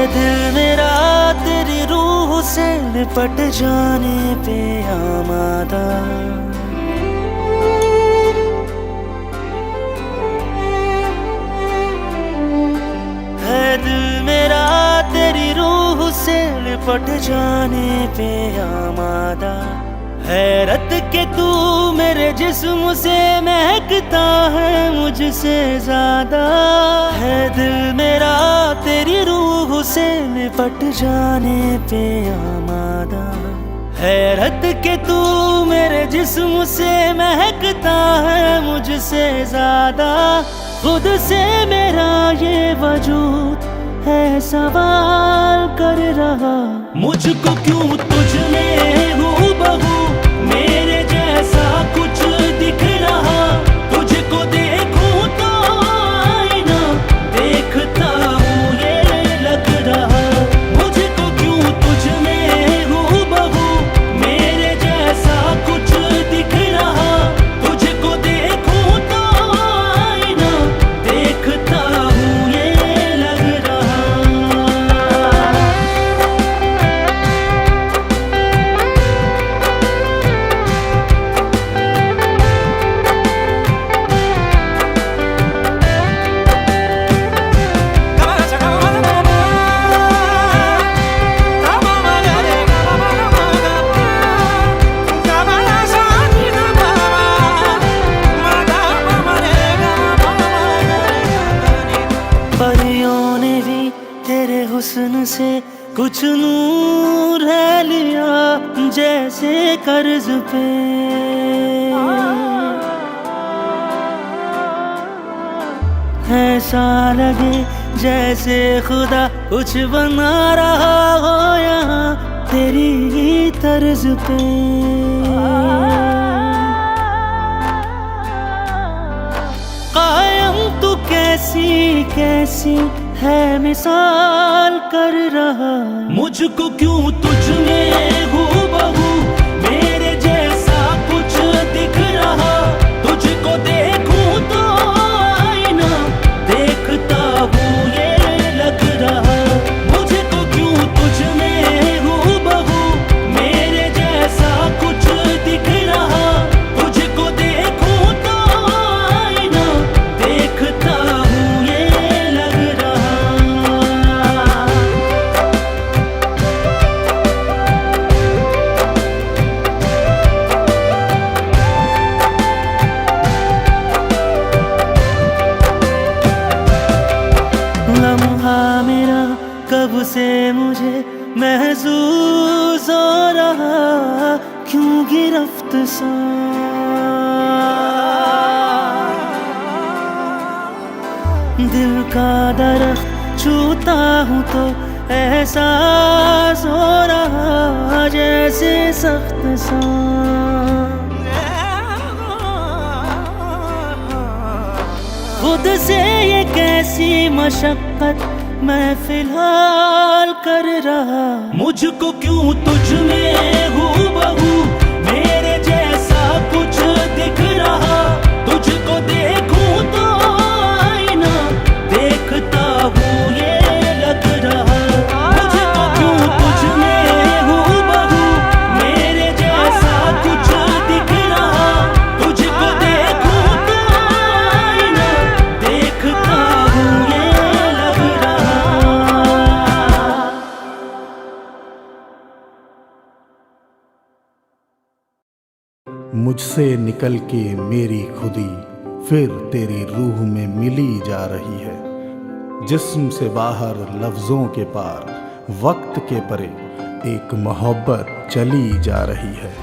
दिल मेरा तेरी रूह से लिपट जाने पे आमादा। है दिल मेरा तेरी रूह से लिपट जाने पे आमादा। हैरत के तू मेरे जिस्म से महकता है मुझसे ज्यादा। है दिल मेरा तेरी रूह से लिपट जाने पे आमादा। हैरत के तू मेरे जिस्म से महकता है मुझसे ज्यादा। खुद से मेरा ये वजूद है सवाल कर रहा, मुझको क्यों तुझ में हूबहू मेरे जैसा कुछ दिख रहा। तुझको देखूं तो आईना देखता हूँ ये लग रहा। मुझको क्यों तुझ में हूबहू मेरे जैसा कुछ दिख रहा। तुझको देखूं तो आईना देखता हूँ ये लग रहा। परियों ने भी तेरे हुस्न से कुछ नूर है लिया, जैसे कर्ज पे ऐसा लगे जैसे खुदा कुछ बना रहा हो यहाँ तेरी ही तर्ज पे। कायम तू कैसी कैसी है मिसाल कर रहा। मुझको क्यों तुझ में हूबहू मेरे जैसा कुछ दिख रहा। तुझको देखूं तो आईना देखता हूँ ये लग रहा। मुझको क्यों तुझ में हूबहू मेरे जैसा कुछ दिख रहा। तुझको देखूं तो आईना देखता हूँ ये लग रहा। लम्हा मेरा कब से मुझे महसूस हो रहा, क्यों गिरफ्त सा दिल का दरख्त छूता हूँ तो एहसास हो रहा जैसे सख्त सा। खुद से ये कैसी मशक्कत मैं फिलहाल कर रहा। मुझको क्यों तुझ में हूबहू मेरे जैसा कुछ दिख रहा। तुझको देखूं तो आईना देखता हूँ ये लग रहा। मुझको क्यों तुझ में हूबहू मेरे जैसा कुछ दिख रहा। तुझको देखूं तो आईना देखता हूँ ये लग रहा। मुझसे निकल के मेरी खुदी फिर तेरी रूह में मिली जा रही है। जिस्म से बाहर लफ्ज़ों के पार वक्त के परे एक मोहब्बत चली जा रही है।